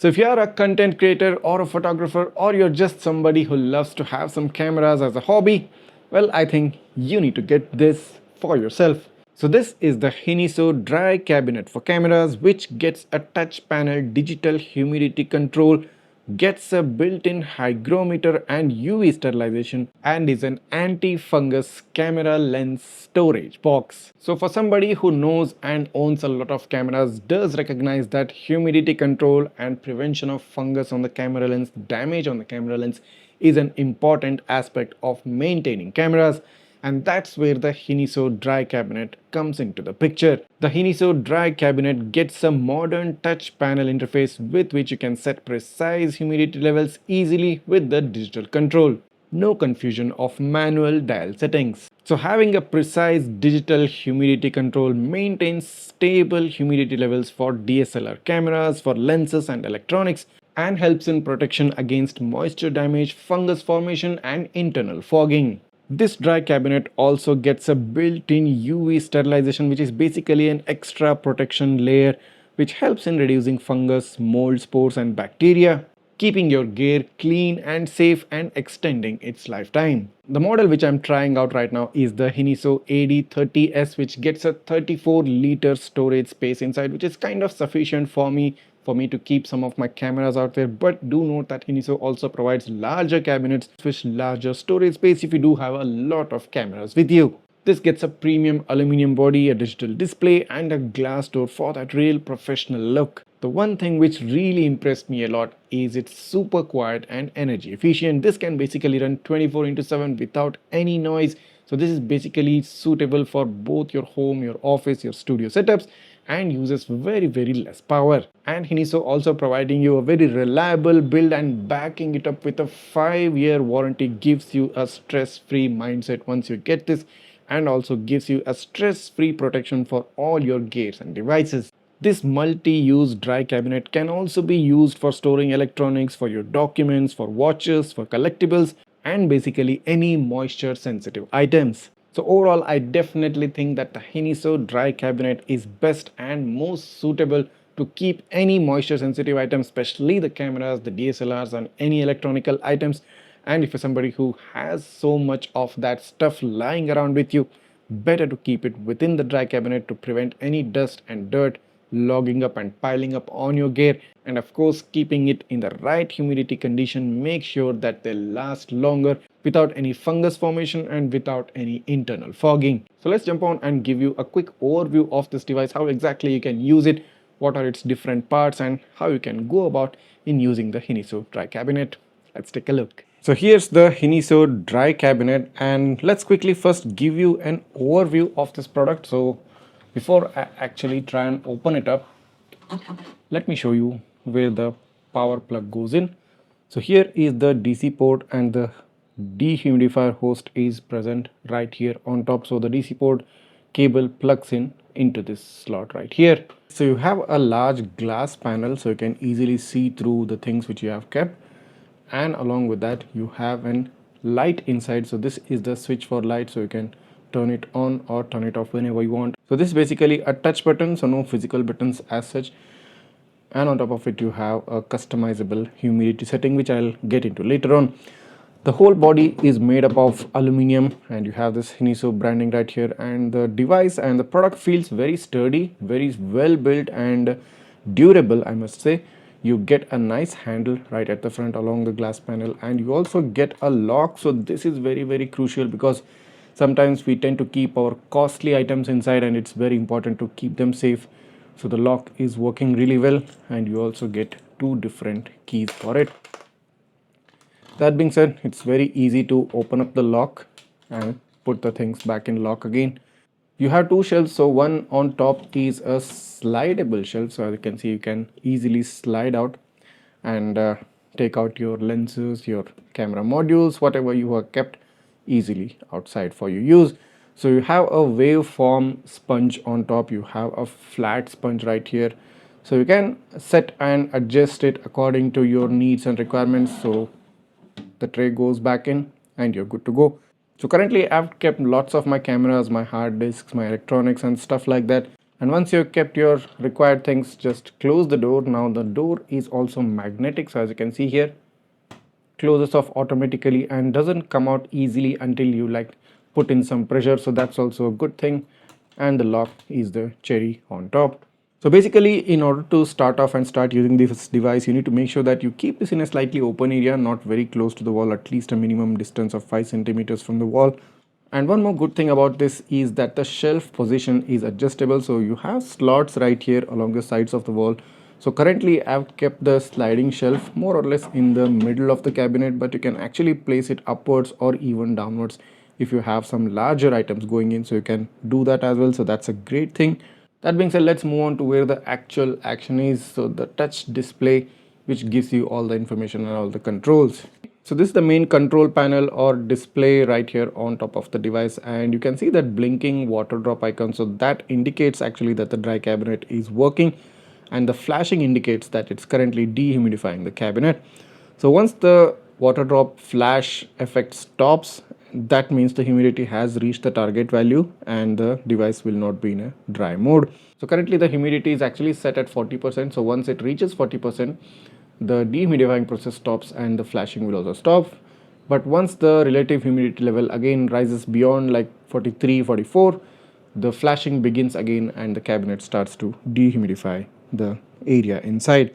So if you are a content creator or a photographer, or you're just somebody who loves to have some cameras as a hobby, well, I think you need to get this for yourself. So this is the Hiniso Dry Cabinet for cameras, which gets a touch panel digital humidity control, gets a built-in hygrometer and UV sterilization, and is an anti-fungus camera lens storage box. So for somebody who knows and owns a lot of cameras, does recognize that humidity control and prevention of fungus on the camera lens, damage on the camera lens, is an important aspect of maintaining cameras, and that's where the Hiniso Dry Cabinet comes into the picture. The Hiniso Dry Cabinet gets a modern touch panel interface with which you can set precise humidity levels easily with the digital control. No confusion of manual dial settings. So having a precise digital humidity control maintains stable humidity levels for DSLR cameras, for lenses and electronics, and helps in protection against moisture damage, fungus formation and internal fogging. This dry cabinet also gets a built-in UV sterilization, which is basically an extra protection layer which helps in reducing fungus, mold spores and bacteria, keeping your gear clean and safe and extending its lifetime. The model which I'm trying out right now is the Hiniso AD30S, which gets a 34-liter storage space inside, which is kind of sufficient for me to keep some of my cameras out there. But do note that Hiniso also provides larger cabinets with larger storage space if you do have a lot of cameras with you. This gets a premium aluminum body, a digital display and a glass door for that real professional look. The one thing which really impressed me a lot is it's super quiet and energy efficient. This can basically run 24/7 without any noise. So this is basically suitable for both your home, your office, your studio setups, and uses very less power. And Hiniso also providing you a very reliable build and backing it up with a 5-year warranty gives you a stress-free mindset once you get this, and also gives you a stress-free protection for all your gears and devices. This multi-use dry cabinet can also be used for storing electronics, for your documents, for watches, for collectibles, and basically any moisture sensitive items. So overall, I definitely think that the Hiniso Dry Cabinet is best and most suitable to keep any moisture sensitive items, especially the cameras, the DSLRs and any electronical items. And if you're somebody who has so much of that stuff lying around with you, better to keep it within the dry cabinet to prevent any dust and dirt logging up and piling up on your gear, and of course keeping it in the right humidity condition. Make sure that they last longer without any fungus formation and without any internal fogging. So let's jump on and give you a quick overview of this device, how exactly you can use it, what are its different parts, and how you can go about in using the Hiniso Dry Cabinet. Let's take a look. So here's the Hiniso Dry Cabinet, and let's quickly first give you an overview of this product. So before I actually try and open it up, let me show you where the power plug goes in. So here is the DC port and the dehumidifier host is present right here on top. So the DC port cable plugs in into this slot right here. So you have a large glass panel so you can easily see through the things which you have kept, and along with that you have an light inside. So this is the switch for light, so you can turn it on or turn it off whenever you want. So this is basically a touch button, so no physical buttons as such, and on top of it you have a customizable humidity setting which I'll get into later on. The whole body is made up of aluminum and you have this Hiniso branding right here, and the device and the product feels very sturdy, very well built and durable, I must say. You get a nice handle right at the front along the glass panel, and you also get a lock. So this is very crucial because sometimes we tend to keep our costly items inside and it's very important to keep them safe. So the lock is working really well, and you also get 2 different keys for it. That being said, it's very easy to open up the lock and put the things back in lock again. You have 2 shelves, so one on top is a slidable shelf, so as you can see you can easily slide out and take out your lenses, your camera modules, whatever you have kept easily outside for your use. So you have a waveform sponge on top, you have a flat sponge right here, so you can set and adjust it according to your needs and requirements. So the tray goes back in and you're good to go. So currently I've kept lots of my cameras, my hard disks, my electronics and stuff like that, And once you've kept your required things, just close the door. Now the door is also magnetic, so as you can see here, closes off automatically and doesn't come out easily until you like put in some pressure, so that's also a good thing. And the lock is the cherry on top. So basically, in order to start off and start using this device, you need to make sure that you keep this in a slightly open area, not very close to the wall, at least a minimum distance of 5 centimeters from the wall. And one more good thing about this is that the shelf position is adjustable, so you have slots right here along the sides of the wall. So currently I've kept the sliding shelf more or less in the middle of the cabinet, but you can actually place it upwards or even downwards if you have some larger items going in, so you can do that as well. So that's a great thing. That being said, let's move on to where the actual action is. So the touch display, which gives you all the information and all the controls. So this is the main control panel or display right here on top of the device, and you can see that blinking water drop icon. So that indicates actually that the dry cabinet is working, and the flashing indicates that it's currently dehumidifying the cabinet. So once the water drop flash effect stops, that means the humidity has reached the target value and the device will not be in a dry mode. So currently the humidity is actually set at 40%. So once it reaches 40%, the dehumidifying process stops and the flashing will also stop. But once the relative humidity level again rises beyond like 43, 44, the flashing begins again and the cabinet starts to dehumidify the area inside.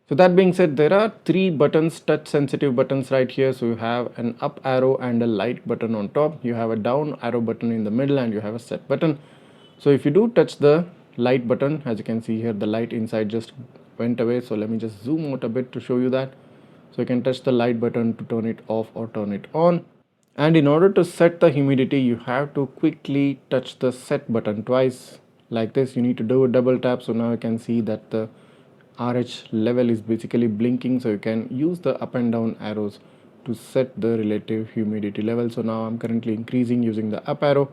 So that being said, there are 3 buttons, touch sensitive buttons right here. So you have an up arrow and a light button on top. You have a down arrow button in the middle and you have a set button. So if you do touch the light button, as you can see here, the light inside just went away. So let me just zoom out a bit to show you that. So you can touch the light button to turn it off or turn it on. And in order to set the humidity, you have to quickly touch the set button twice. Like this, you need to do a double tap. So now you can see that the RH level is basically blinking, so you can use the up and down arrows to set the relative humidity level. So now I'm currently increasing using the up arrow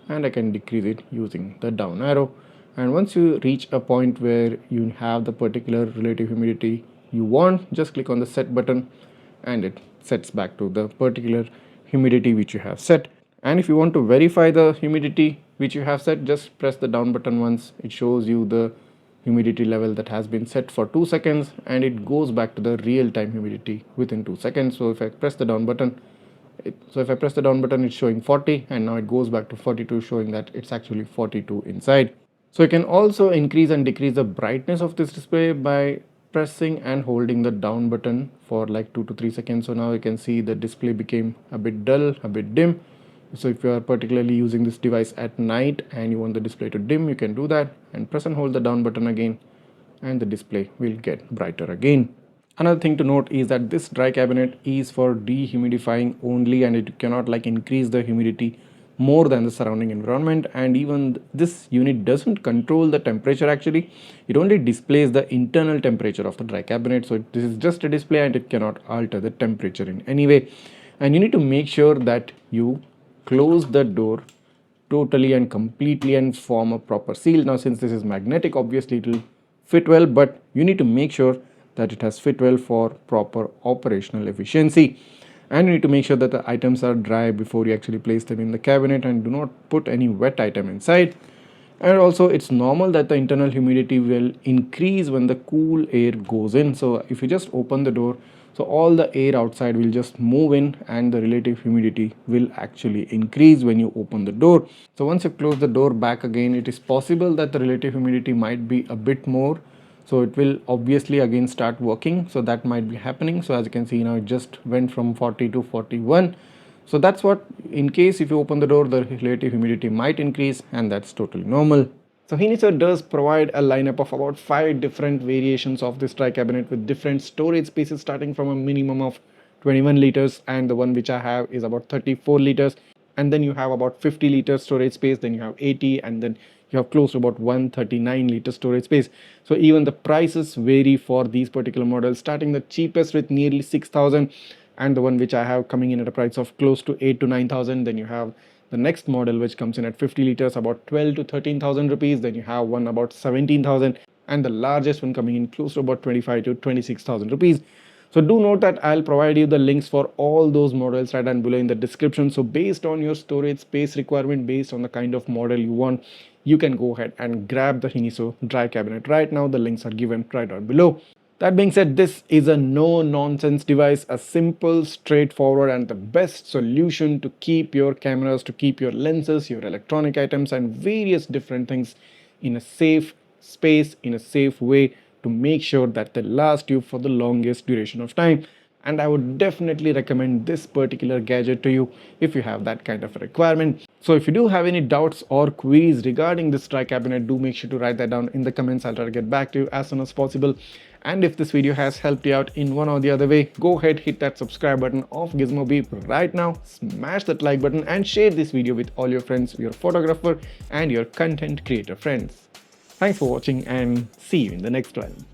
and I can decrease it using the down arrow. And once you reach a point where you have the particular relative humidity you want, just click on the set button and it sets back to the particular humidity which you have set. And if you want to verify the humidity which you have set, just press the down button once. It shows you the humidity level that has been set for 2 seconds and it goes back to the real-time humidity within 2 seconds. So if I press the down button, it's showing 40 and now it goes back to 42, showing that it's actually 42 inside. So you can also increase and decrease the brightness of this display by pressing and holding the down button for like 2 to 3 seconds. So now you can see the display became a bit dull, a bit dim. So if you are particularly using this device at night and you want the display to dim, you can do that and press and hold the down button again and the display will get brighter again. Another thing to note is that this dry cabinet is for dehumidifying only, and it cannot like increase the humidity more than the surrounding environment. And even this unit doesn't control the temperature actually. It only displays the internal temperature of the dry cabinet. So this is just a display and it cannot alter the temperature in any way. And you need to make sure that you close the door totally and completely and form a proper seal. Now since this is magnetic, obviously it will fit well, but you need to make sure that it has fit well for proper operational efficiency. And you need to make sure that the items are dry before you actually place them in the cabinet, and do not put any wet item inside. And also it's normal that the internal humidity will increase when the cool air goes in. So if you just open the door, so all the air outside will just move in and the relative humidity will actually increase when you open the door. So once you close the door back again, it is possible that the relative humidity might be a bit more. So it will obviously again start working. So that might be happening. So as you can see now, it just went from 40 to 41. So that's what, in case if you open the door, the relative humidity might increase, and that's totally normal. So Hiniso does provide a lineup of about 5 different variations of this dry cabinet with different storage spaces, starting from a minimum of 21 liters, and the one which I have is about 34 liters. And then you have about 50 liters storage space, then you have 80, and then you have close to about 139 liter storage space. So even the prices vary for these particular models, starting the cheapest with nearly 6,000, and the one which I have coming in at a price of close to 8 to 9,000. Then you have the next model which comes in at 50 liters, about 12 to 13,000 rupees. Then you have one about 17,000, and the largest one coming in close to about 25 to 26,000 rupees. So do note that I'll provide you the links for all those models right down below in the description. So based on your storage space requirement, based on the kind of model you want, you can go ahead and grab the Hiniso Dry Cabinet right now. The links are given right down below. That being said, this is a no-nonsense device, a simple, straightforward, and the best solution to keep your cameras, to keep your lenses, your electronic items, and various different things in a safe space, in a safe way, to make sure that they last you for the longest duration of time. And I would definitely recommend this particular gadget to you if you have that kind of a requirement. So if you do have any doubts or queries regarding this dry cabinet, do make sure to write that down in the comments. I'll try to get back to you as soon as possible. And if this video has helped you out in one or the other way, go ahead, hit that subscribe button of Gizmobeep right now, smash that like button, and share this video with all your friends, your photographer and your content creator friends. Thanks for watching, and see you in the next one.